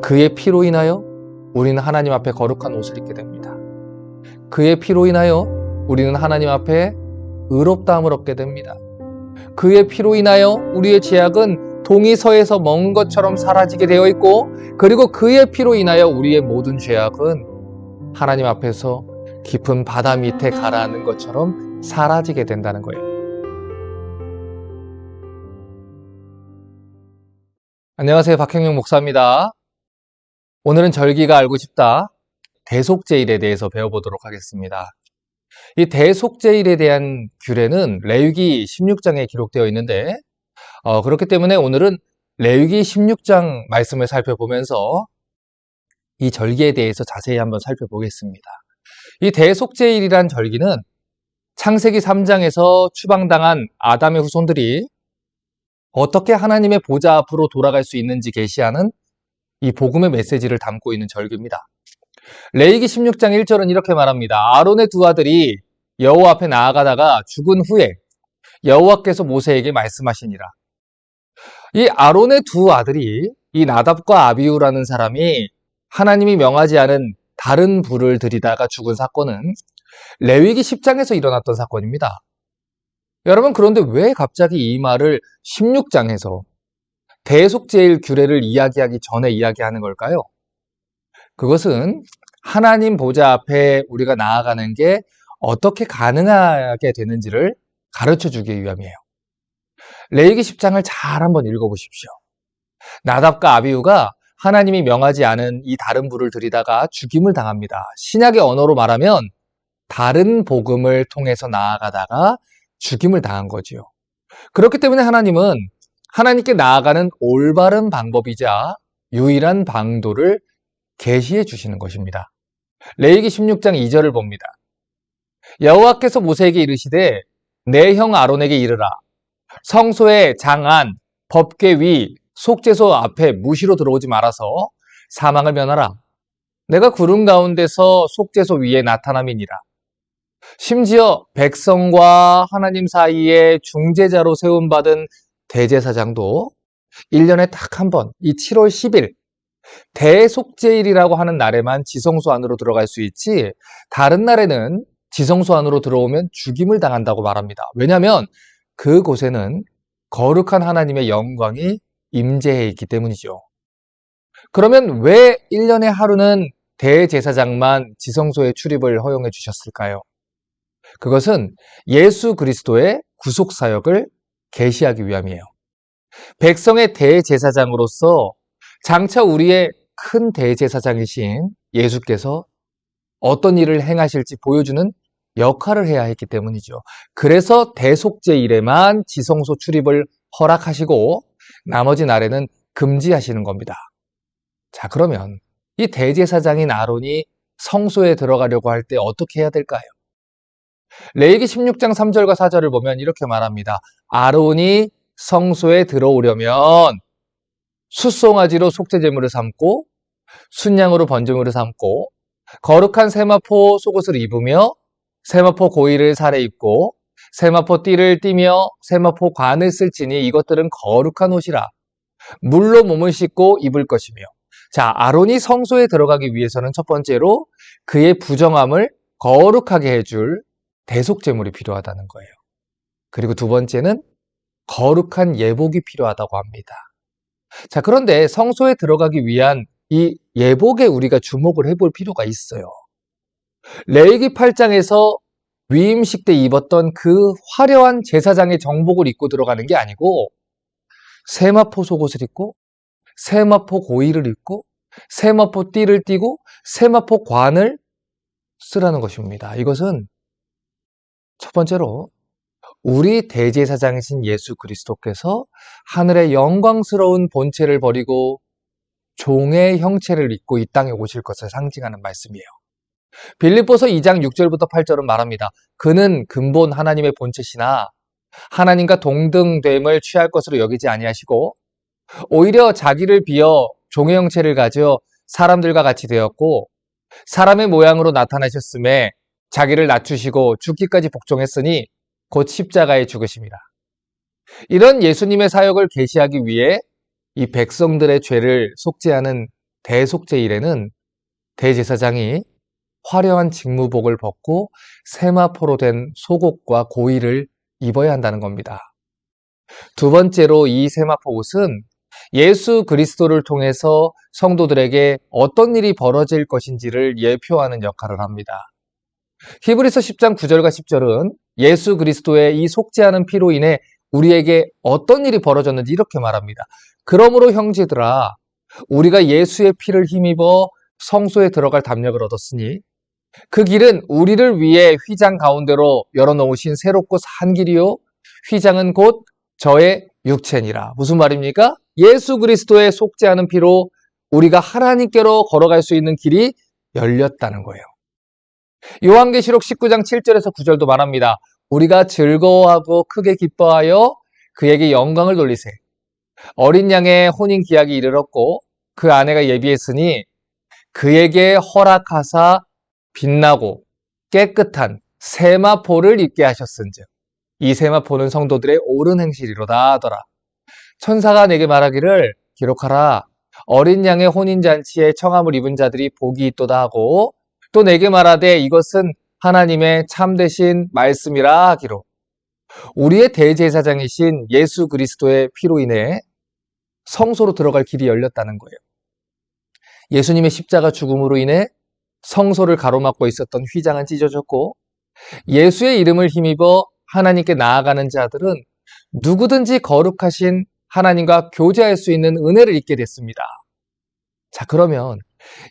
그의 피로 인하여 우리는 하나님 앞에 거룩한 옷을 입게 됩니다. 그의 피로 인하여 우리는 하나님 앞에 의롭다함을 얻게 됩니다. 그의 피로 인하여 우리의 죄악은 동이 서에서 먼 것처럼 사라지게 되어 있고, 그리고 그의 피로 인하여 우리의 모든 죄악은 하나님 앞에서 깊은 바다 밑에 가라앉는 것처럼 사라지게 된다는 거예요. 안녕하세요. 박형용 목사입니다. 오늘은 절기가 알고 싶다 대속제일에 대해서 배워보도록 하겠습니다. 이 대속제일에 대한 규례는 레위기 16장에 기록되어 있는데, 그렇기 때문에 오늘은 레위기 16장 말씀을 살펴보면서 이 절기에 대해서 자세히 한번 살펴보겠습니다. 이 대속제일이란 절기는 창세기 3장에서 추방당한 아담의 후손들이 어떻게 하나님의 보좌 앞으로 돌아갈 수 있는지 계시하는 이 복음의 메시지를 담고 있는 절기입니다. 레위기 16장 1절은 이렇게 말합니다. 아론의 두 아들이 여호와 앞에 나아가다가 죽은 후에 여호와께서 모세에게 말씀하시니라. 이 아론의 두 아들이 이 나답과 아비후라는 사람이 하나님이 명하지 않은 다른 불을 들이다가 죽은 사건은 레위기 10장에서 일어났던 사건입니다. 여러분, 그런데 왜 갑자기 이 말을 16장에서 대속제일 규례를 이야기하기 전에 이야기하는 걸까요? 그것은 하나님 보좌 앞에 우리가 나아가는 게 어떻게 가능하게 되는지를 가르쳐 주기 위함이에요. 레위기 10장을 잘 한번 읽어보십시오. 나답과 아비후가 하나님이 명하지 않은 이 다른 불을 들이다가 죽임을 당합니다. 신약의 언어로 말하면 다른 복음을 통해서 나아가다가 죽임을 당한 거지요. 그렇기 때문에 하나님은 하나님께 나아가는 올바른 방법이자 유일한 방도를 계시해 주시는 것입니다. 레위기 16장 2절을 봅니다. 여호와께서 모세에게 이르시되 내 형 아론에게 이르라. 성소의 장안, 법궤 위, 속죄소 앞에 무시로 들어오지 말아서 사망을 면하라. 내가 구름 가운데서 속죄소 위에 나타남이니라. 심지어 백성과 하나님 사이에 중재자로 세움받은 대제사장도 1년에 딱 한 번, 이 7월 10일 대속제일이라고 하는 날에만 지성소 안으로 들어갈 수 있지, 다른 날에는 지성소 안으로 들어오면 죽임을 당한다고 말합니다. 왜냐하면 그곳에는 거룩한 하나님의 영광이 임재해 있기 때문이죠. 그러면 왜 1년에 하루는 대제사장만 지성소에 출입을 허용해 주셨을까요? 그것은 예수 그리스도의 구속사역을 계시하기 위함이에요. 백성의 대제사장으로서 장차 우리의 큰 대제사장이신 예수께서 어떤 일을 행하실지 보여주는 역할을 해야 했기 때문이죠. 그래서 대속제일에만 지성소 출입을 허락하시고 나머지 날에는 금지하시는 겁니다. 자, 그러면 이 대제사장인 아론이 성소에 들어가려고 할 때 어떻게 해야 될까요? 레위기 16장 3절과 4절을 보면 이렇게 말합니다. 아론이 성소에 들어오려면 숫송아지로 속죄제물을 삼고 순양으로 번제물을 삼고 거룩한 세마포 속옷을 입으며 세마포 고이를 살에 입고 세마포 띠를 띠며 세마포 관을 쓸지니 이것들은 거룩한 옷이라. 물로 몸을 씻고 입을 것이며. 자, 아론이 성소에 들어가기 위해서는 첫 번째로 그의 부정함을 거룩하게 해줄 대속제물이 필요하다는 거예요. 그리고 두 번째는 거룩한 예복이 필요하다고 합니다. 자, 그런데 성소에 들어가기 위한 이 예복에 우리가 주목을 해볼 필요가 있어요. 레위기 8장에서 위임식 때 입었던 그 화려한 제사장의 정복을 입고 들어가는 게 아니고 세마포 속옷을 입고 세마포 고이를 입고 세마포 띠를 띠고 세마포 관을 쓰라는 것입니다. 이것은 첫 번째로 우리 대제사장이신 예수 그리스도께서 하늘의 영광스러운 본체를 버리고 종의 형체를 입고 이 땅에 오실 것을 상징하는 말씀이에요. 빌립보서 2장 6절부터 8절은 말합니다. 그는 근본 하나님의 본체시나 하나님과 동등됨을 취할 것으로 여기지 아니하시고 오히려 자기를 비어 종의 형체를 가져 사람들과 같이 되었고 사람의 모양으로 나타나셨음에 자기를 낮추시고 죽기까지 복종했으니 곧 십자가에 죽으심이라. 이런 예수님의 사역을 계시하기 위해 이 백성들의 죄를 속죄하는 대속제일에는 대제사장이 화려한 직무복을 벗고 세마포로 된 속옷과 고이를 입어야 한다는 겁니다. 두 번째로 이 세마포 옷은 예수 그리스도를 통해서 성도들에게 어떤 일이 벌어질 것인지를 예표하는 역할을 합니다. 히브리서 10장 9절과 10절은 예수 그리스도의 이 속죄하는 피로 인해 우리에게 어떤 일이 벌어졌는지 이렇게 말합니다. 그러므로 형제들아, 우리가 예수의 피를 힘입어 성소에 들어갈 담력을 얻었으니 그 길은 우리를 위해 휘장 가운데로 열어놓으신 새롭고 산 길이요, 휘장은 곧 저의 육체니라. 무슨 말입니까? 예수 그리스도의 속죄하는 피로 우리가 하나님께로 걸어갈 수 있는 길이 열렸다는 거예요. 요한계시록 19장 7절에서 9절도 말합니다. 우리가 즐거워하고 크게 기뻐하여 그에게 영광을 돌리세. 어린 양의 혼인 기약이 이르렀고 그 아내가 예비했으니 그에게 허락하사 빛나고 깨끗한 세마포를 입게 하셨은즉 이 세마포는 성도들의 옳은 행실이로다 하더라. 천사가 내게 말하기를 기록하라. 어린 양의 혼인잔치에 청함을 입은 자들이 복이 있도다 하고 또 내게 말하되 이것은 하나님의 참되신 말씀이라 하기로. 우리의 대제사장이신 예수 그리스도의 피로 인해 성소로 들어갈 길이 열렸다는 거예요. 예수님의 십자가 죽음으로 인해 성소를 가로막고 있었던 휘장은 찢어졌고 예수의 이름을 힘입어 하나님께 나아가는 자들은 누구든지 거룩하신 하나님과 교제할 수 있는 은혜를 입게 됐습니다. 자, 그러면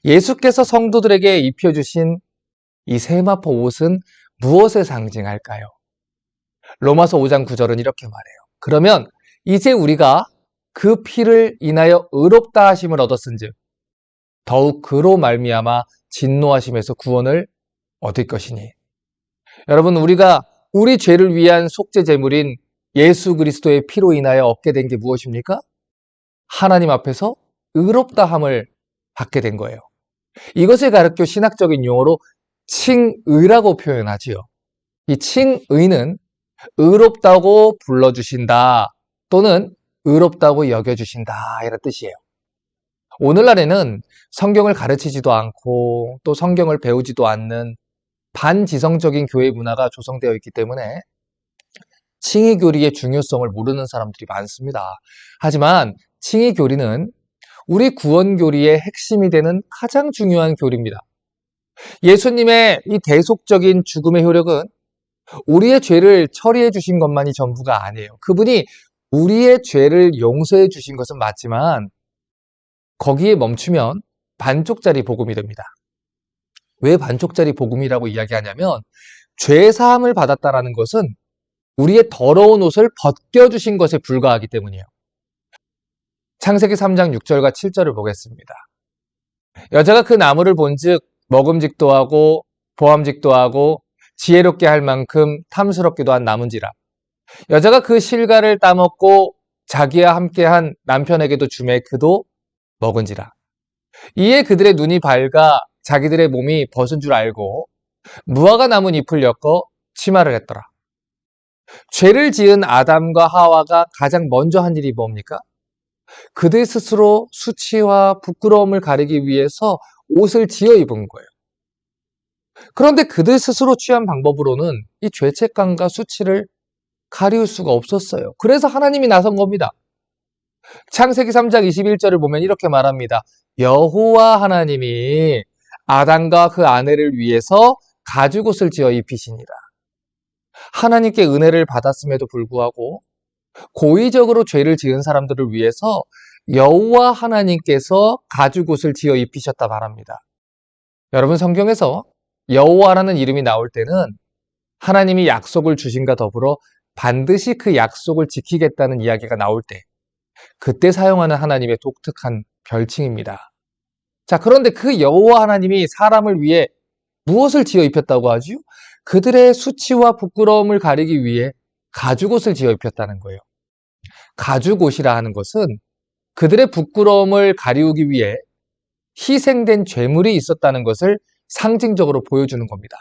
예수께서 성도들에게 입혀주신 이 세마포 옷은 무엇을 상징할까요? 로마서 5장 9절은 이렇게 말해요. 그러면 이제 우리가 그 피를 인하여 의롭다 하심을 얻었은즉 더욱 그로 말미암아 진노하심에서 구원을 얻을 것이니. 여러분, 우리가 우리 죄를 위한 속죄 제물인 예수 그리스도의 피로 인하여 얻게 된 게 무엇입니까? 하나님 앞에서 의롭다함을 받게 된 거예요. 이것을 가르쳐 신학적인 용어로 칭의라고 표현하지요. 이 칭의는 의롭다고 불러주신다 또는 의롭다고 여겨주신다 이런 뜻이에요. 오늘날에는 성경을 가르치지도 않고 또 성경을 배우지도 않는 반지성적인 교회 문화가 조성되어 있기 때문에 칭의교리의 중요성을 모르는 사람들이 많습니다. 하지만 칭의교리는 우리 구원교리의 핵심이 되는 가장 중요한 교리입니다. 예수님의 이 대속적인 죽음의 효력은 우리의 죄를 처리해 주신 것만이 전부가 아니에요. 그분이 우리의 죄를 용서해 주신 것은 맞지만 거기에 멈추면 반쪽짜리 복음이 됩니다. 왜 반쪽짜리 복음이라고 이야기하냐면 죄사함을 받았다라는 것은 우리의 더러운 옷을 벗겨주신 것에 불과하기 때문이에요. 창세기 3장 6절과 7절을 보겠습니다. 여자가 그 나무를 본즉 먹음직도 하고 보암직도 하고 지혜롭게 할 만큼 탐스럽기도 한 나무인지라. 여자가 그 실과를 따먹고 자기와 함께한 남편에게도 주매 그도 먹은지라. 이에 그들의 눈이 밝아 자기들의 몸이 벗은 줄 알고 무화과 나무 잎을 엮어 치마를 했더라. 죄를 지은 아담과 하와가 가장 먼저 한 일이 뭡니까? 그들 스스로 수치와 부끄러움을 가리기 위해서 옷을 지어 입은 거예요. 그런데 그들 스스로 취한 방법으로는 이 죄책감과 수치를 가리울 수가 없었어요. 그래서 하나님이 나선 겁니다. 창세기 3장 21절을 보면 이렇게 말합니다. 여호와 하나님이 아담과 그 아내를 위해서 가죽옷을 지어 입히시니라. 하나님께 은혜를 받았음에도 불구하고 고의적으로 죄를 지은 사람들을 위해서 여호와 하나님께서 가죽옷을 지어 입히셨다 말합니다. 여러분, 성경에서 여호와라는 이름이 나올 때는 하나님이 약속을 주신과 더불어 반드시 그 약속을 지키겠다는 이야기가 나올 때 그때 사용하는 하나님의 독특한 별칭입니다. 자, 그런데 그 여호와 하나님이 사람을 위해 무엇을 지어 입혔다고 하죠? 그들의 수치와 부끄러움을 가리기 위해 가죽옷을 지어 입혔다는 거예요. 가죽옷이라 하는 것은 그들의 부끄러움을 가리우기 위해 희생된 죄물이 있었다는 것을 상징적으로 보여주는 겁니다.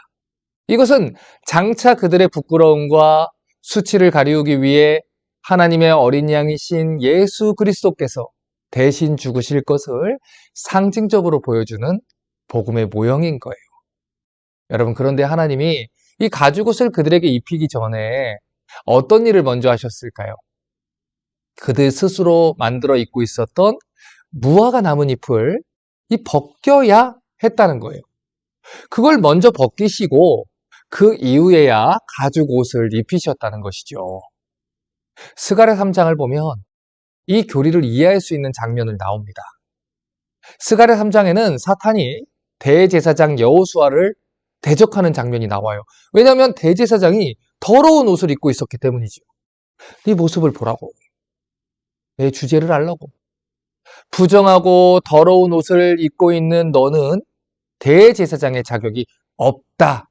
이것은 장차 그들의 부끄러움과 수치를 가리우기 위해 하나님의 어린 양이신 예수 그리스도께서 대신 죽으실 것을 상징적으로 보여주는 복음의 모형인 거예요. 여러분, 그런데 하나님이 이 가죽옷을 그들에게 입히기 전에 어떤 일을 먼저 하셨을까요? 그들 스스로 만들어 입고 있었던 무화과 나뭇잎을 벗겨야 했다는 거예요. 그걸 먼저 벗기시고 그 이후에야 가죽 옷을 입히셨다는 것이죠. 스가랴 3장을 보면 이 교리를 이해할 수 있는 장면을 나옵니다. 스가랴 3장에는 사탄이 대제사장 여호수아를 대적하는 장면이 나와요. 왜냐하면 대제사장이 더러운 옷을 입고 있었기 때문이죠. 네 모습을 보라고. 내 주제를 알라고. 부정하고 더러운 옷을 입고 있는 너는 대제사장의 자격이 없다.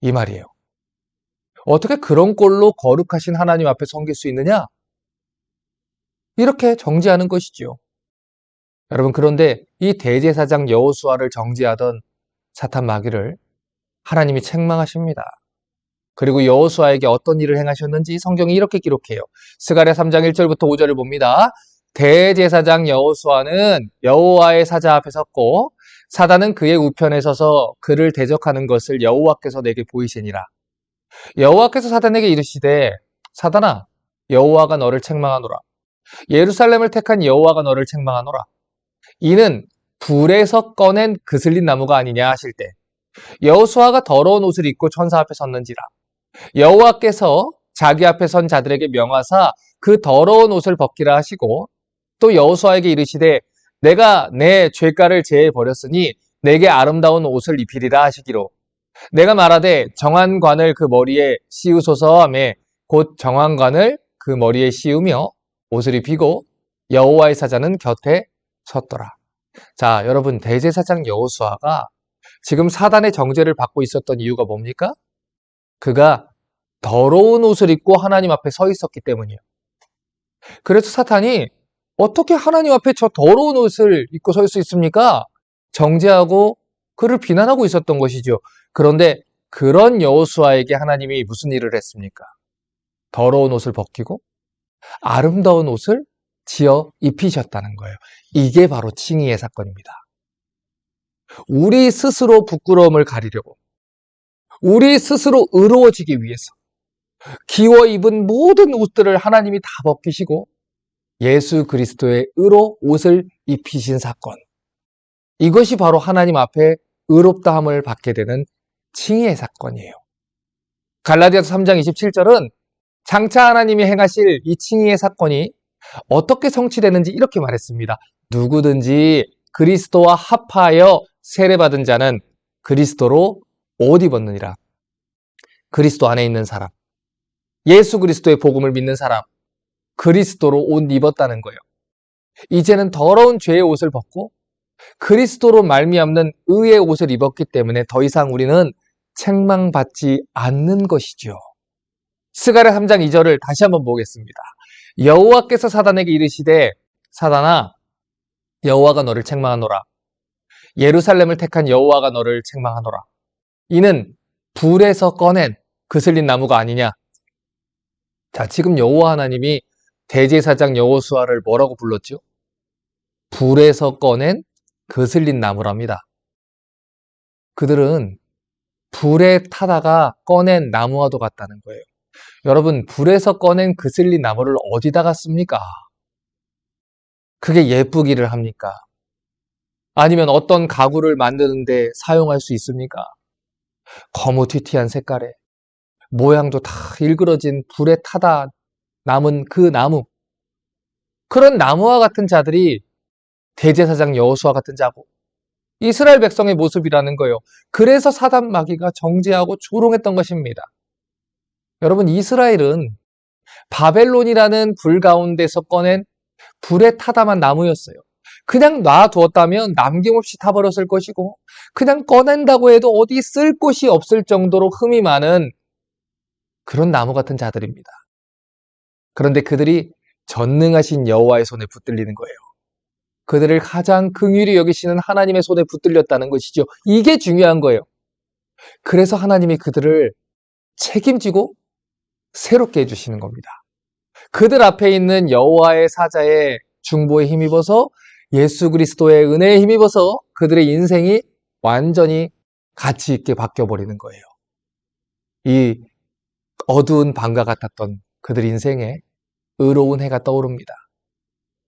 이 말이에요. 어떻게 그런 꼴로 거룩하신 하나님 앞에 섬길 수 있느냐? 이렇게 정죄하는 것이지요. 여러분, 그런데 이 대제사장 여호수아를 정죄하던 사탄 마귀를 하나님이 책망하십니다. 그리고 여호수아에게 어떤 일을 행하셨는지 성경이 이렇게 기록해요. 스가랴 3장 1절부터 5절을 봅니다. 대제사장 여호수아는 여호와의 사자 앞에 섰고 사단은 그의 우편에 서서 그를 대적하는 것을 여호와께서 내게 보이시니라. 여호와께서 사단에게 이르시되 사단아 여호와가 너를 책망하노라. 예루살렘을 택한 여호와가 너를 책망하노라. 이는 불에서 꺼낸 그슬린 나무가 아니냐 하실 때 여호수아가 더러운 옷을 입고 천사 앞에 섰는지라. 여호와께서 자기 앞에 선 자들에게 명하사 그 더러운 옷을 벗기라 하시고 또 여호수아에게 이르시되 내가 내 죄가를 제해 버렸으니 내게 아름다운 옷을 입히리라 하시기로 내가 말하되 정한관을 그 머리에 씌우소서 하매 곧 정한관을 그 머리에 씌우며 옷을 입히고 여호와의 사자는 곁에 섰더라. 자, 여러분, 대제사장 여호수아가 지금 사단의 정죄를 받고 있었던 이유가 뭡니까? 그가 더러운 옷을 입고 하나님 앞에 서 있었기 때문이에요. 그래서 사탄이 어떻게 하나님 앞에 저 더러운 옷을 입고 설 수 있습니까? 정죄하고 그를 비난하고 있었던 것이죠. 그런데 그런 여호수아에게 하나님이 무슨 일을 했습니까? 더러운 옷을 벗기고 아름다운 옷을 지어 입히셨다는 거예요. 이게 바로 칭의의 사건입니다. 우리 스스로 부끄러움을 가리려고, 우리 스스로 의로워지기 위해서 기워 입은 모든 옷들을 하나님이 다 벗기시고 예수 그리스도의 의로 옷을 입히신 사건. 이것이 바로 하나님 앞에 의롭다함을 받게 되는 칭의의 사건이에요. 갈라디아서 3장 27절은 장차 하나님이 행하실 이 칭의의 사건이 어떻게 성취되는지 이렇게 말했습니다. 누구든지 그리스도와 합하여 세례받은 자는 그리스도로 옷 입었느니라. 그리스도 안에 있는 사람, 예수 그리스도의 복음을 믿는 사람, 그리스도로 옷 입었다는 거예요. 이제는 더러운 죄의 옷을 벗고 그리스도로 말미암는 의의 옷을 입었기 때문에 더 이상 우리는 책망받지 않는 것이죠. 스가랴 3장 2절을 다시 한번 보겠습니다. 여호와께서 사단에게 이르시되 사단아 여호와가 너를 책망하노라. 예루살렘을 택한 여호와가 너를 책망하노라. 이는 불에서 꺼낸 그슬린 나무가 아니냐. 자, 지금 여호와 하나님이 대제사장 여호수아를 뭐라고 불렀죠? 불에서 꺼낸 그슬린 나무랍니다. 그들은 불에 타다가 꺼낸 나무와도 같다는 거예요. 여러분, 불에서 꺼낸 그슬린 나무를 어디다가 씁니까? 그게 예쁘기를 합니까? 아니면 어떤 가구를 만드는데 사용할 수 있습니까? 거무튀튀한 색깔에 모양도 다 일그러진 불에 타다 남은 그 나무. 그런 나무와 같은 자들이 대제사장 여호수아 같은 자고 이스라엘 백성의 모습이라는 거예요. 그래서 사단 마귀가 정죄하고 조롱했던 것입니다. 여러분, 이스라엘은 바벨론이라는 불 가운데서 꺼낸 불에 타다만 나무였어요. 그냥 놔두었다면 남김없이 타버렸을 것이고 그냥 꺼낸다고 해도 어디 쓸 곳이 없을 정도로 흠이 많은 그런 나무 같은 자들입니다. 그런데 그들이 전능하신 여호와의 손에 붙들리는 거예요. 그들을 가장 긍휼히 여기시는 하나님의 손에 붙들렸다는 것이죠. 이게 중요한 거예요. 그래서 하나님이 그들을 책임지고 새롭게 해주시는 겁니다. 그들 앞에 있는 여호와의 사자의 중보에 힘입어서 예수 그리스도의 은혜에 힘입어서 그들의 인생이 완전히 가치 있게 바뀌어버리는 거예요. 이 어두운 밤과 같았던 그들 인생에 의로운 해가 떠오릅니다.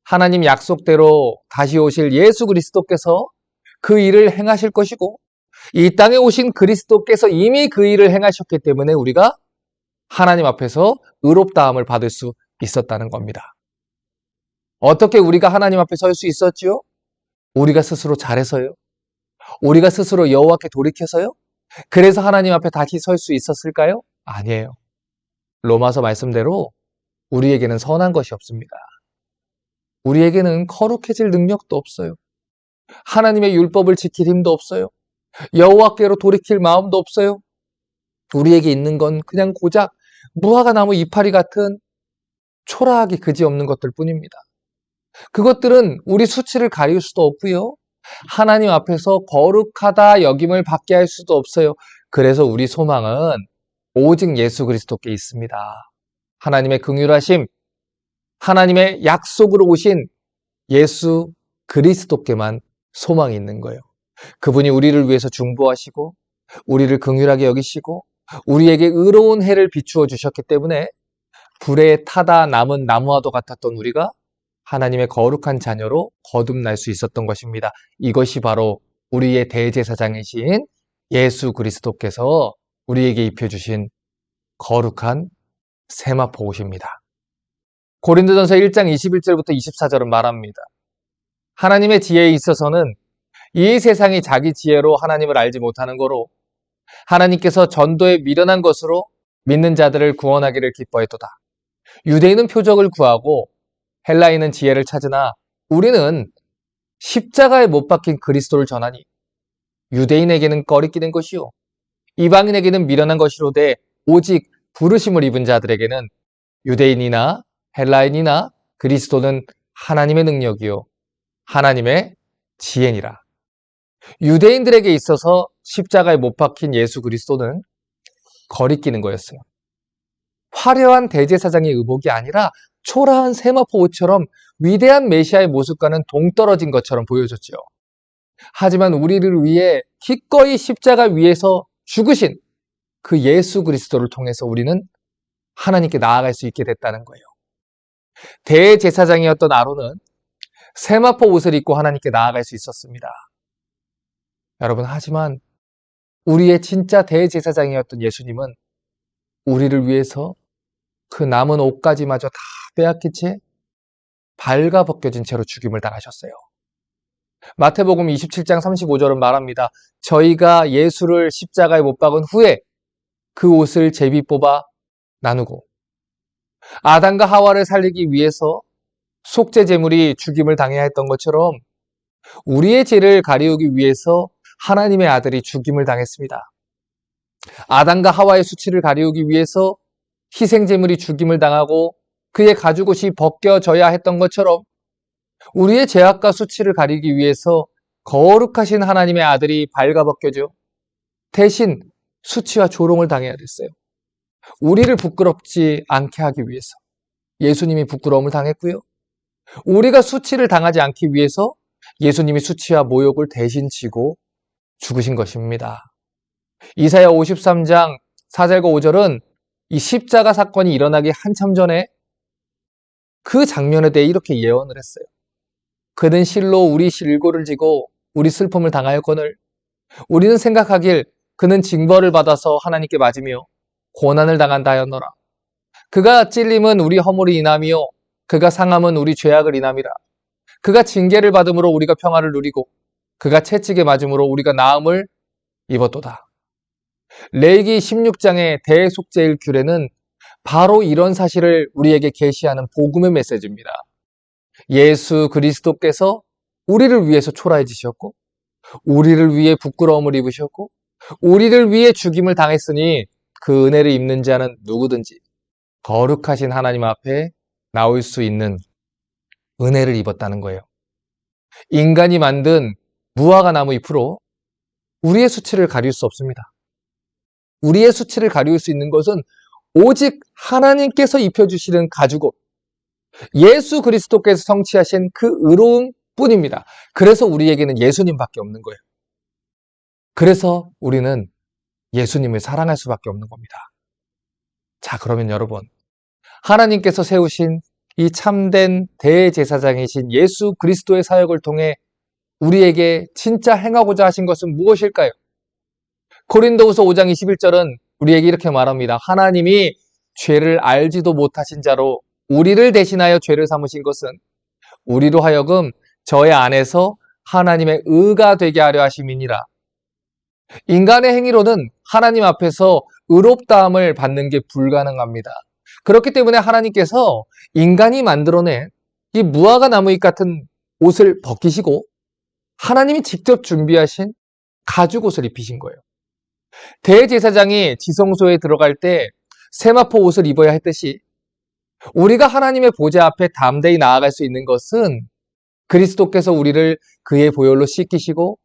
하나님 약속대로 다시 오실 예수 그리스도께서 그 일을 행하실 것이고 이 땅에 오신 그리스도께서 이미 그 일을 행하셨기 때문에 우리가 하나님 앞에서 의롭다함을 받을 수 있었다는 겁니다. 어떻게 우리가 하나님 앞에 설 수 있었지요? 우리가 스스로 잘해서요? 우리가 스스로 여호와께 돌이켜서요? 그래서 하나님 앞에 다시 설 수 있었을까요? 아니에요. 로마서 말씀대로 우리에게는 선한 것이 없습니다. 우리에게는 거룩해질 능력도 없어요. 하나님의 율법을 지킬 힘도 없어요. 여호와께로 돌이킬 마음도 없어요. 우리에게 있는 건 그냥 고작 무화과 나무 이파리 같은 초라하기 그지없는 것들 뿐입니다. 그것들은 우리 수치를 가릴 수도 없고요. 하나님 앞에서 거룩하다 여김을 받게 할 수도 없어요. 그래서 우리 소망은 오직 예수 그리스도께 있습니다. 하나님의 긍휼하심, 하나님의 약속으로 오신 예수 그리스도께만 소망이 있는 거예요. 그분이 우리를 위해서 중보하시고 우리를 긍휼하게 여기시고 우리에게 의로운 해를 비추어 주셨기 때문에 불에 타다 남은 나무와도 같았던 우리가 하나님의 거룩한 자녀로 거듭날 수 있었던 것입니다. 이것이 바로 우리의 대제사장이신 예수 그리스도께서 우리에게 입혀주신 거룩한 세마포 옷입니다. 고린도전서 1장 21절부터 24절은 말합니다. 하나님의 지혜에 있어서는 이 세상이 자기 지혜로 하나님을 알지 못하는 거로 하나님께서 전도에 미련한 것으로 믿는 자들을 구원하기를 기뻐했도다. 유대인은 표적을 구하고 헬라인은 지혜를 찾으나 우리는 십자가에 못 박힌 그리스도를 전하니 유대인에게는 꺼리끼는 것이요 이방인에게는 미련한 것이로되 오직 부르심을 입은 자들에게는 유대인이나 헬라인이나 그리스도는 하나님의 능력이요 하나님의 지혜니라. 유대인들에게 있어서 십자가에 못 박힌 예수 그리스도는 거리끼는 거였어요. 화려한 대제사장의 의복이 아니라 초라한 세마포 옷처럼 위대한 메시아의 모습과는 동떨어진 것처럼 보여졌죠. 하지만 우리를 위해 기꺼이 십자가 위에서 죽으신 그 예수 그리스도를 통해서 우리는 하나님께 나아갈 수 있게 됐다는 거예요. 대제사장이었던 아론은 세마포 옷을 입고 하나님께 나아갈 수 있었습니다. 여러분, 하지만 우리의 진짜 대제사장이었던 예수님은 우리를 위해서 그 남은 옷까지마저 다 빼앗긴 채 발가벗겨진 채로 죽임을 당하셨어요. 마태복음 27장 35절은 말합니다. 저희가 예수를 십자가에 못 박은 후에 그 옷을 제비 뽑아 나누고 아담과 하와를 살리기 위해서 속죄 제물이 죽임을 당해야 했던 것처럼 우리의 죄를 가리우기 위해서 하나님의 아들이 죽임을 당했습니다. 아담과 하와의 수치를 가리우기 위해서 희생 제물이 죽임을 당하고 그의 가죽옷이 벗겨져야 했던 것처럼 우리의 죄악과 수치를 가리기 위해서 거룩하신 하나님의 아들이 발가벗겨져 대신 수치와 조롱을 당해야 됐어요. 우리를 부끄럽지 않게 하기 위해서 예수님이 부끄러움을 당했고요. 우리가 수치를 당하지 않기 위해서 예수님이 수치와 모욕을 대신 지고 죽으신 것입니다. 이사야 53장 4절과 5절은 이 십자가 사건이 일어나기 한참 전에 그 장면에 대해 이렇게 예언을 했어요. 그는 실로 우리 실고를 지고 우리 슬픔을 당하였거늘 우리는 생각하길 그는 징벌을 받아서 하나님께 맞으며 고난을 당한다 하였노라. 그가 찔림은 우리 허물이 인함이요 그가 상함은 우리 죄악을 인함이라. 그가 징계를 받음으로 우리가 평화를 누리고 그가 채찍에 맞음으로 우리가 나음을 입었도다. 레위기 16장의 대속죄일 규례는 바로 이런 사실을 우리에게 계시하는 복음의 메시지입니다. 예수 그리스도께서 우리를 위해서 초라해지셨고 우리를 위해 부끄러움을 입으셨고 우리를 위해 죽임을 당했으니 그 은혜를 입는 자는 누구든지 거룩하신 하나님 앞에 나올 수 있는 은혜를 입었다는 거예요. 인간이 만든 무화과 나무 잎으로 우리의 수치를 가릴 수 없습니다. 우리의 수치를 가릴 수 있는 것은 오직 하나님께서 입혀주시는 가죽옷, 예수 그리스도께서 성취하신 그 의로움 뿐입니다. 그래서 우리에게는 예수님밖에 없는 거예요. 그래서 우리는 예수님을 사랑할 수밖에 없는 겁니다. 자, 그러면 여러분, 하나님께서 세우신 이 참된 대제사장이신 예수 그리스도의 사역을 통해 우리에게 진짜 행하고자 하신 것은 무엇일까요? 고린도후서 5장 21절은 우리에게 이렇게 말합니다. 하나님이 죄를 알지도 못하신 자로 우리를 대신하여 죄를 삼으신 것은 우리로 하여금 저의 안에서 하나님의 의가 되게 하려 하심이니라. 인간의 행위로는 하나님 앞에서 의롭다함을 받는 게 불가능합니다. 그렇기 때문에 하나님께서 인간이 만들어낸 이 무화과 나무잎 같은 옷을 벗기시고 하나님이 직접 준비하신 가죽 옷을 입히신 거예요. 대제사장이 지성소에 들어갈 때 세마포 옷을 입어야 했듯이 우리가 하나님의 보좌 앞에 담대히 나아갈 수 있는 것은 그리스도께서 우리를 그의 보혈로 씻기시고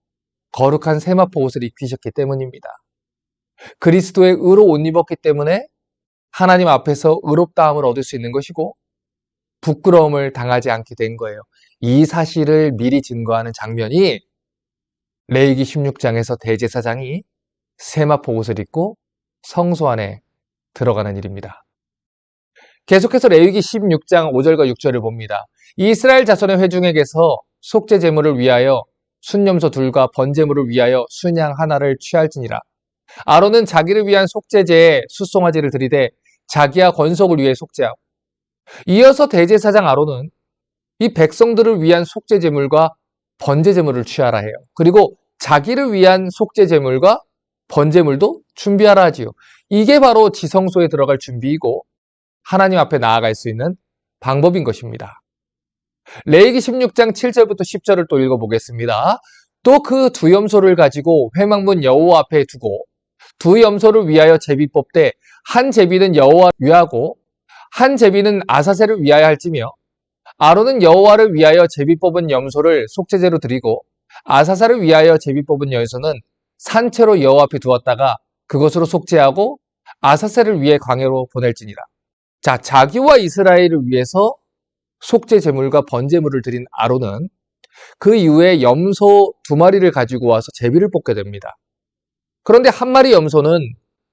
거룩한 세마포 옷을 입히셨기 때문입니다. 그리스도의 의로 옷 입었기 때문에 하나님 앞에서 의롭다함을 얻을 수 있는 것이고 부끄러움을 당하지 않게 된 거예요. 이 사실을 미리 증거하는 장면이 레위기 16장에서 대제사장이 세마포 옷을 입고 성소 안에 들어가는 일입니다. 계속해서 레위기 16장 5절과 6절을 봅니다. 이스라엘 자손의 회중에게서 속죄 제물을 위하여 순염소 둘과 번제물을 위하여 순양 하나를 취할지니라. 아론은 자기를 위한 속죄제에 숫송아지를 드리되 자기와 권속을 위해 속죄하고, 이어서 대제사장 아론은 이 백성들을 위한 속죄 제물과 번제 제물을 취하라 해요. 그리고 자기를 위한 속죄 제물과 번제물도 준비하라 하지요. 이게 바로 지성소에 들어갈 준비이고 하나님 앞에 나아갈 수 있는 방법인 것입니다. 레위기 16장 7절부터 10절을 또 읽어보겠습니다. 또 그 두 염소를 가지고 회막문 여호와 앞에 두고 두 염소를 위하여 제비 뽑되 한 제비는 여호와를 위하고 한 제비는 아사셀을 위하여 할지며, 아론은 여호와를 위하여 제비 뽑은 염소를 속죄제로 드리고 아사셀을 위하여 제비 뽑은 염소는 산채로 여호와 앞에 두었다가 그것으로 속죄하고 아사셀을 위해 광야로 보낼지니라. 자, 자기와 이스라엘을 위해서 속죄 제물과 번제물을 드린 아론은 그 이후에 염소 2마리를 가지고 와서 제비를 뽑게 됩니다. 그런데 한 마리 염소는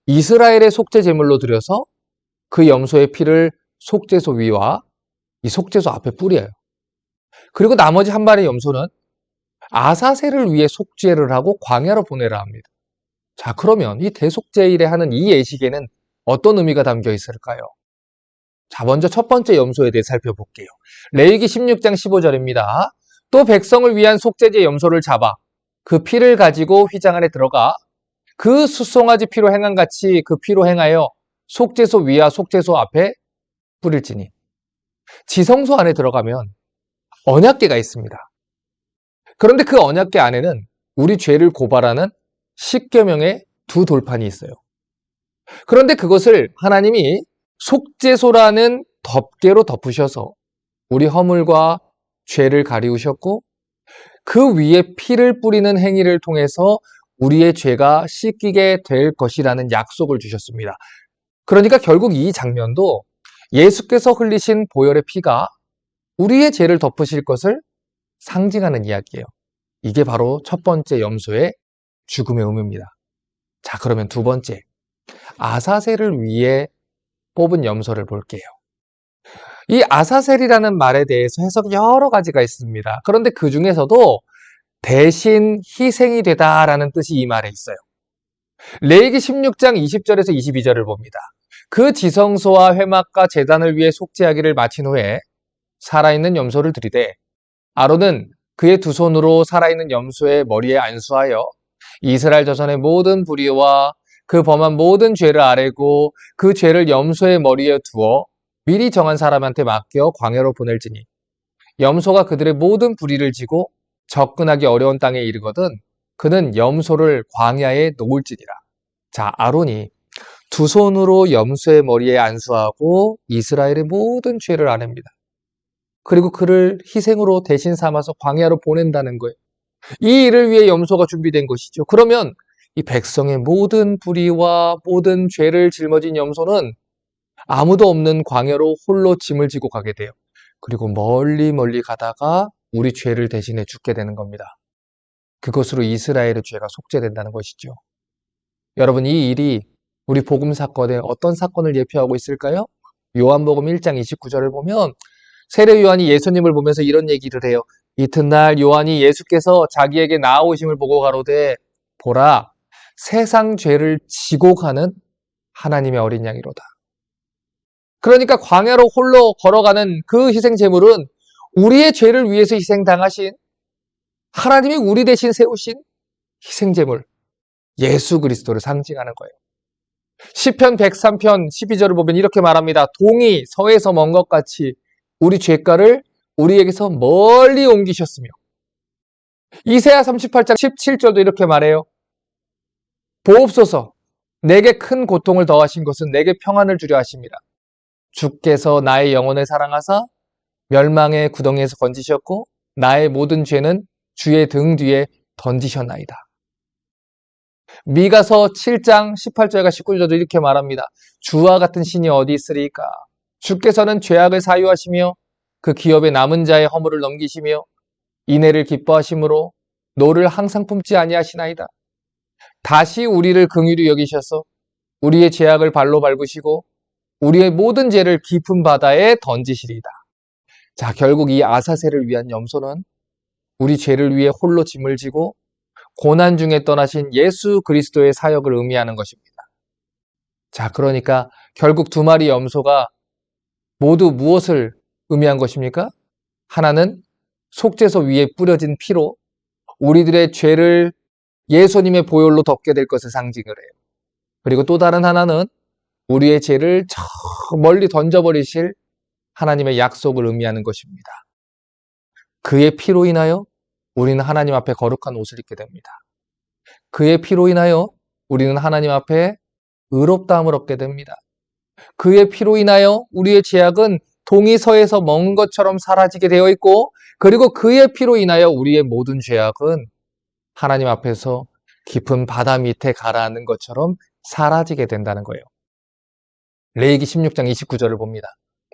이스라엘의 속죄 제물로 드려서 그 염소의 피를 속죄소 위와 이 속죄소 앞에 뿌려요. 그리고 나머지 한 마리 염소는 아사셀을 위해 속죄를 하고 광야로 보내라 합니다. 자, 그러면 이 대속죄일에 하는 이 예식에는 어떤 의미가 담겨 있을까요? 자, 먼저 첫 번째 염소에 대해 살펴볼게요. 레위기 16장 15절입니다. 또 백성을 위한 속죄제 염소를 잡아 그 피를 가지고 휘장 안에 들어가 그 숫송아지 피로 행한 같이 그 피로 행하여 속죄소 위와 속죄소 앞에 뿌릴지니. 지성소 안에 들어가면 언약궤가 있습니다. 그런데 그 언약궤 안에는 우리 죄를 고발하는 10계명의 두 돌판이 있어요. 그런데 그것을 하나님이 속죄소라는 덮개로 덮으셔서 우리 허물과 죄를 가리우셨고 그 위에 피를 뿌리는 행위를 통해서 우리의 죄가 씻기게 될 것이라는 약속을 주셨습니다. 그러니까 결국 이 장면도 예수께서 흘리신 보혈의 피가 우리의 죄를 덮으실 것을 상징하는 이야기예요. 이게 바로 첫 번째 염소의 죽음의 의미입니다. 자, 그러면 두 번째, 아사셀을 위해 뽑은 염소를 볼게요. 이 아사셀이라는 말에 대해서 해석이 여러 가지가 있습니다. 그런데 그 중에서도 대신 희생이 되다라는 뜻이 이 말에 있어요. 레위기 16장 20절에서 22절을 봅니다. 그 지성소와 회막과 제단을 위해 속죄하기를 마친 후에 살아있는 염소를 들이되 아론은 그의 두 손으로 살아있는 염소의 머리에 안수하여 이스라엘 자손의 모든 불의와 그 범한 모든 죄를 아뢰고 그 죄를 염소의 머리에 두어 미리 정한 사람한테 맡겨 광야로 보낼지니, 염소가 그들의 모든 불의를 지고 접근하기 어려운 땅에 이르거든 그는 염소를 광야에 놓을지니라. 자, 아론이 두 손으로 염소의 머리에 안수하고 이스라엘의 모든 죄를 아냅니다. 그리고 그를 희생으로 대신 삼아서 광야로 보낸다는 거예요. 이 일을 위해 염소가 준비된 것이죠. 그러면 이 백성의 모든 불의와 모든 죄를 짊어진 염소는 아무도 없는 광야로 홀로 짐을 지고 가게 돼요. 그리고 멀리 멀리 가다가 우리 죄를 대신해 죽게 되는 겁니다. 그것으로 이스라엘의 죄가 속죄된다는 것이죠. 여러분, 이 일이 우리 복음 사건에 어떤 사건을 예표하고 있을까요? 요한복음 1장 29절을 보면 세례 요한이 예수님을 보면서 이런 얘기를 해요. 이튿날 요한이 예수께서 자기에게 나아오심을 보고 가로되 보라, 세상 죄를 지고 가는 하나님의 어린 양이로다. 그러니까 광야로 홀로 걸어가는 그 희생 제물은 우리의 죄를 위해서 희생당하신 하나님이 우리 대신 세우신 희생 제물 예수 그리스도를 상징하는 거예요. 시편 103편 12절을 보면 이렇게 말합니다. 동이 서에서 먼 것 같이 우리 죄가를 우리에게서 멀리 옮기셨으며, 이사야 38장 17절도 이렇게 말해요. 보옵소서, 내게 큰 고통을 더하신 것은 내게 평안을 주려 하심이라. 주께서 나의 영혼을 사랑하사 멸망의 구덩이에서 건지셨고 나의 모든 죄는 주의 등 뒤에 던지셨나이다. 미가서 7장 18절과 19절도 이렇게 말합니다. 주와 같은 신이 어디 있으리까? 주께서는 죄악을 사유하시며 그 기업의 남은 자의 허물을 넘기시며 인애를 기뻐하심으로 노를 항상 품지 아니하시나이다. 다시 우리를 긍휼히 여기셔서 우리의 죄악을 발로 밟으시고 우리의 모든 죄를 깊은 바다에 던지시리이다. 자, 결국 이 아사셀을 위한 염소는 우리 죄를 위해 홀로 짐을 지고 고난 중에 떠나신 예수 그리스도의 사역을 의미하는 것입니다. 자, 그러니까 결국 두 마리 염소가 모두 무엇을 의미한 것입니까? 하나는 속죄소 위에 뿌려진 피로 우리들의 죄를 예수님의 보혈로 덮게 될 것을 상징을 해요. 그리고 또 다른 하나는 우리의 죄를 저 멀리 던져버리실 하나님의 약속을 의미하는 것입니다. 그의 피로 인하여 우리는 하나님 앞에 거룩한 옷을 입게 됩니다. 그의 피로 인하여 우리는 하나님 앞에 의롭다함을 얻게 됩니다. 그의 피로 인하여 우리의 죄악은 동이 서에서 먼 것처럼 사라지게 되어 있고, 그리고 그의 피로 인하여 우리의 모든 죄악은 하나님 앞에서 깊은 바다 밑에 가라앉는 것처럼 사라지게 된다는 거예요. 레위기 16장 29절을 봅니다.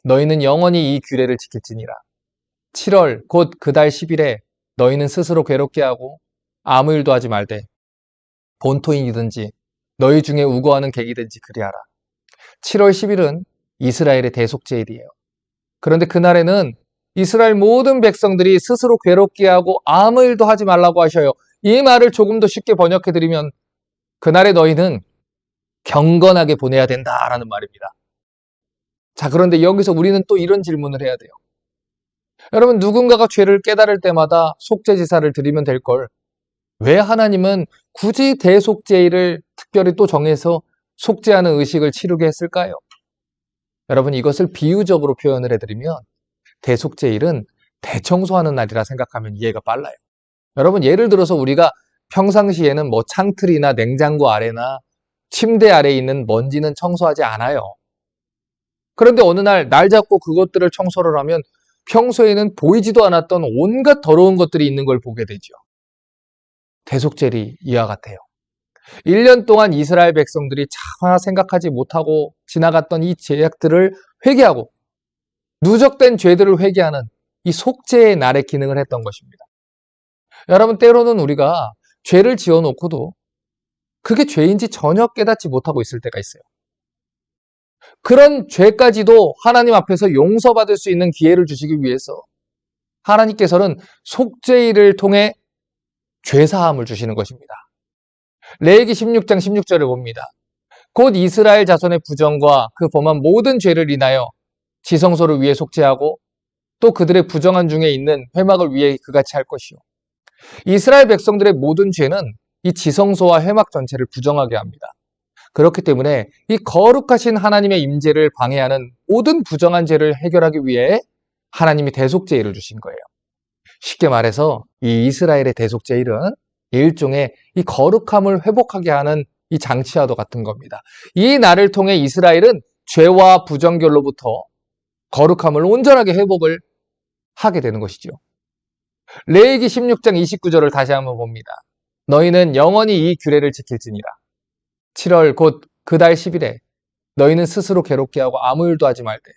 너희는 영원히 이 규례를 지킬지니라. 7월 곧 그 달 10일에 너희는 스스로 괴롭게 하고 아무 일도 하지 말되 본토인이든지 너희 중에 우거하는 객이든지 그리하라. 7월 10일은 이스라엘의 대속제일이에요. 그런데 그날에는 이스라엘 모든 백성들이 스스로 괴롭게 하고 아무 일도 하지 말라고 하셔요. 이 말을 조금 더 쉽게 번역해드리면 그날에 너희는 경건하게 보내야 된다라는 말입니다. 자, 그런데 여기서 우리는 또 이런 질문을 해야 돼요. 여러분, 누군가가 죄를 깨달을 때마다 속죄제사를 드리면 될 걸 왜 하나님은 굳이 대속제일을 특별히 또 정해서 속죄하는 의식을 치르게 했을까요? 여러분, 이것을 비유적으로 표현을 해드리면 대속제일은 대청소하는 날이라 생각하면 이해가 빨라요. 여러분, 예를 들어서 우리가 평상시에는 뭐 창틀이나 냉장고 아래나 침대 아래에 있는 먼지는 청소하지 않아요. 그런데 어느 날 잡고 그것들을 청소를 하면 평소에는 보이지도 않았던 온갖 더러운 것들이 있는 걸 보게 되죠. 대속제일이 이와 같아요. 1년 동안 이스라엘 백성들이 차마 생각하지 못하고 지나갔던 이 죄악들을 회개하고 누적된 죄들을 회개하는 이 속죄의 날의 기능을 했던 것입니다. 여러분, 때로는 우리가 죄를 지어놓고도 그게 죄인지 전혀 깨닫지 못하고 있을 때가 있어요. 그런 죄까지도 하나님 앞에서 용서받을 수 있는 기회를 주시기 위해서 하나님께서는 속죄일을 통해 죄사함을 주시는 것입니다. 레위기 16장 16절을 봅니다. 곧 이스라엘 자손의 부정과 그 범한 모든 죄를 인하여 지성소를 위해 속죄하고 또 그들의 부정한 중에 있는 회막을 위해 그같이 할 것이요. 이스라엘 백성들의 모든 죄는 이 지성소와 회막 전체를 부정하게 합니다. 그렇기 때문에 이 거룩하신 하나님의 임재를 방해하는 모든 부정한 죄를 해결하기 위해 하나님이 대속제일을 주신 거예요. 쉽게 말해서 이 이스라엘의 대속제일은 일종의 이 거룩함을 회복하게 하는 이 장치와도 같은 겁니다. 이 날을 통해 이스라엘은 죄와 부정결로부터 거룩함을 온전하게 회복을 하게 되는 것이죠. 레위기 16장 29절을 다시 한번 봅니다. 너희는 영원히 이 규례를 지킬지니라. 7월 곧 그 달 10일에 너희는 스스로 괴롭게 하고 아무 일도 하지 말되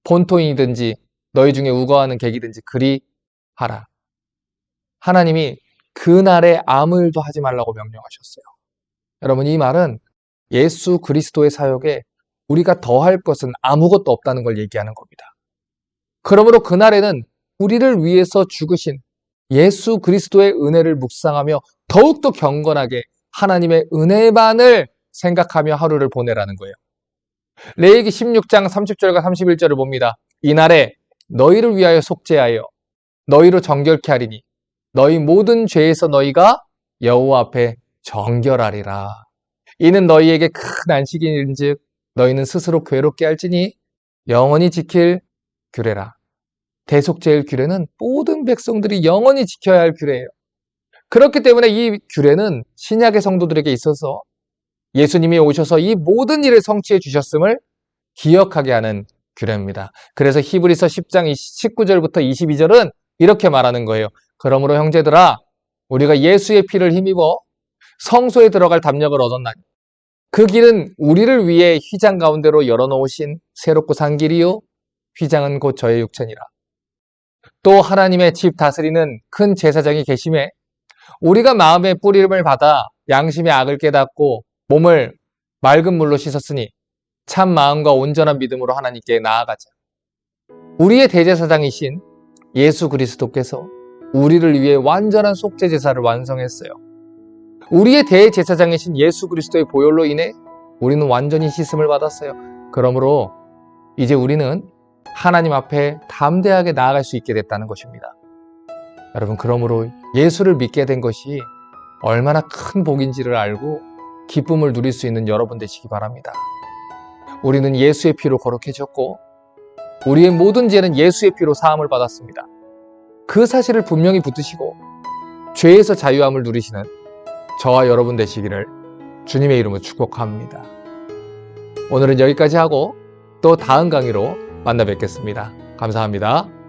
본토인이든지 너희 중에 우거하는 객이든지 그리하라. 하나님이 그날에 아무 일도 하지 말라고 명령하셨어요. 여러분, 이 말은 예수 그리스도의 사역에 우리가 더할 것은 아무것도 없다는 걸 얘기하는 겁니다. 그러므로 그날에는 우리를 위해서 죽으신 예수 그리스도의 은혜를 묵상하며 더욱더 경건하게 하나님의 은혜만을 생각하며 하루를 보내라는 거예요. 레위기 16장 30절과 31절을 봅니다. 이날에 너희를 위하여 속죄하여 너희로 정결케 하리니 너희 모든 죄에서 너희가 여호와 앞에 정결하리라. 이는 너희에게 큰 안식일인즉 너희는 스스로 괴롭게 할지니 영원히 지킬 규례라. 대속죄일 규례는 모든 백성들이 영원히 지켜야 할 규례예요. 그렇기 때문에 이 규례는 신약의 성도들에게 있어서 예수님이 오셔서 이 모든 일을 성취해 주셨음을 기억하게 하는 규례입니다. 그래서 히브리서 10장 19절부터 22절은 이렇게 말하는 거예요. 그러므로 형제들아, 우리가 예수의 피를 힘입어 성소에 들어갈 담력을 얻었나니 그 길은 우리를 위해 휘장 가운데로 열어놓으신 새롭고 산 길이요 휘장은 곧 저의 육체니라. 또 하나님의 집 다스리는 큰 제사장이 계심에 우리가 마음의 뿌림을 받아 양심의 악을 깨닫고 몸을 맑은 물로 씻었으니 참 마음과 온전한 믿음으로 하나님께 나아가자. 우리의 대제사장이신 예수 그리스도께서 우리를 위해 완전한 속죄 제사를 완성했어요. 우리의 대제사장이신 예수 그리스도의 보혈로 인해 우리는 완전히 씻음을 받았어요. 그러므로 이제 우리는 하나님 앞에 담대하게 나아갈 수 있게 됐다는 것입니다. 여러분, 그러므로 예수를 믿게 된 것이 얼마나 큰 복인지를 알고 기쁨을 누릴 수 있는 여러분 되시기 바랍니다. 우리는 예수의 피로 거룩해졌고 우리의 모든 죄는 예수의 피로 사함을 받았습니다. 그 사실을 분명히 붙드시고 죄에서 자유함을 누리시는 저와 여러분 되시기를 주님의 이름으로 축복합니다. 오늘은 여기까지 하고 또 다음 강의로 만나 뵙겠습니다. 감사합니다.